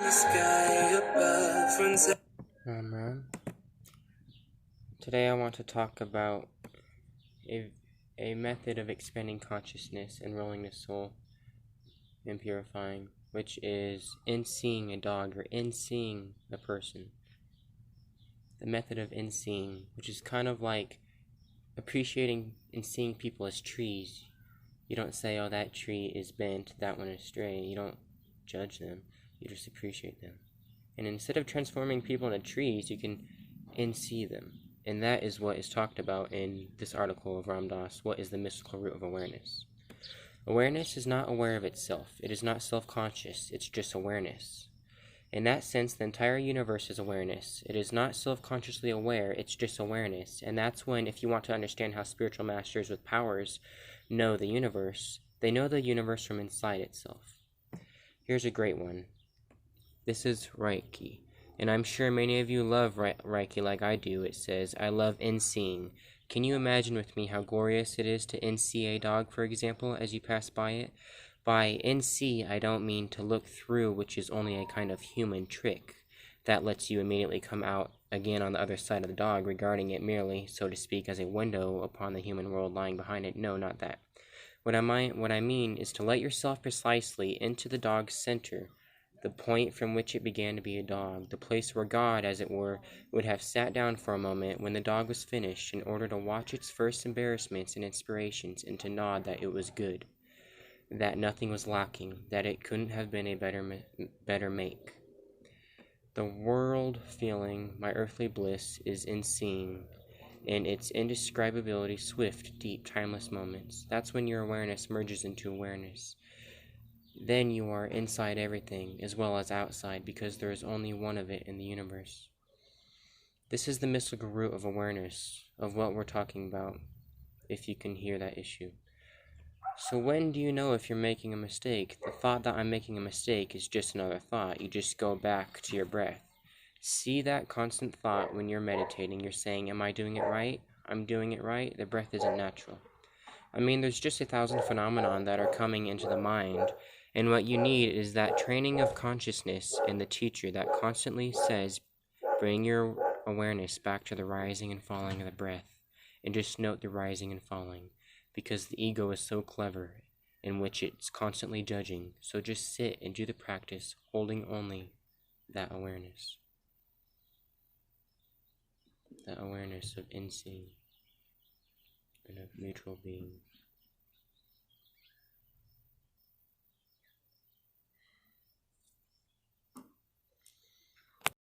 The sky above runs out. Man. Today I want to talk about a method of expanding consciousness, enrolling the soul, and purifying, which is in seeing a dog or in seeing a person. The method of in seeing, which is kind of like appreciating and seeing people as trees. You don't say, oh, that tree is bent, that one is straight. You don't judge them, you just appreciate them. And instead of transforming people into trees, you can in-see them. And that is what is talked about in this article of Ram Dass. What is the mystical root of awareness? Awareness is not aware of itself. It is not self-conscious. It's just awareness. In that sense, the entire universe is awareness. It is not self-consciously aware. It's just awareness. And that's when, if you want to understand how spiritual masters with powers know the universe, they know the universe from inside itself. Here's a great one. This is Reiki. And I'm sure many of you love Reiki like I do. It says, I love in-seeing. Can you imagine with me how glorious it is to in-see a dog, for example, as you pass by it? By in-see, I don't mean to look through, which is only a kind of human trick that lets you immediately come out again on the other side of the dog, regarding it merely, so to speak, as a window upon the human world lying behind it. No, not that. What I mean is to let yourself precisely into the dog's center, the point from which it began to be a dog, the place where God, as it were, would have sat down for a moment when the dog was finished in order to watch its first embarrassments and inspirations and to nod that it was good, that nothing was lacking, that it couldn't have been a better make. The world feeling, my earthly bliss, is in seeing, in its indescribability, swift, deep, timeless moments. That's when your awareness merges into awareness. Then you are inside everything, as well as outside, because there is only one of it in the universe. This is the mystical root of awareness, of what we're talking about, if you can hear that issue. So when do you know if you're making a mistake? The thought that I'm making a mistake is just another thought. You just go back to your breath. See that constant thought when you're meditating. You're saying, am I doing it right? I'm doing it right? The breath isn't natural. I mean, there's just 1,000 phenomena that are coming into the mind, and what you need is that training of consciousness and the teacher that constantly says, bring your awareness back to the rising and falling of the breath, and just note the rising and falling, because the ego is so clever, in which it's constantly judging. So just sit and do the practice, holding only that awareness of in-seeing and of mutual being.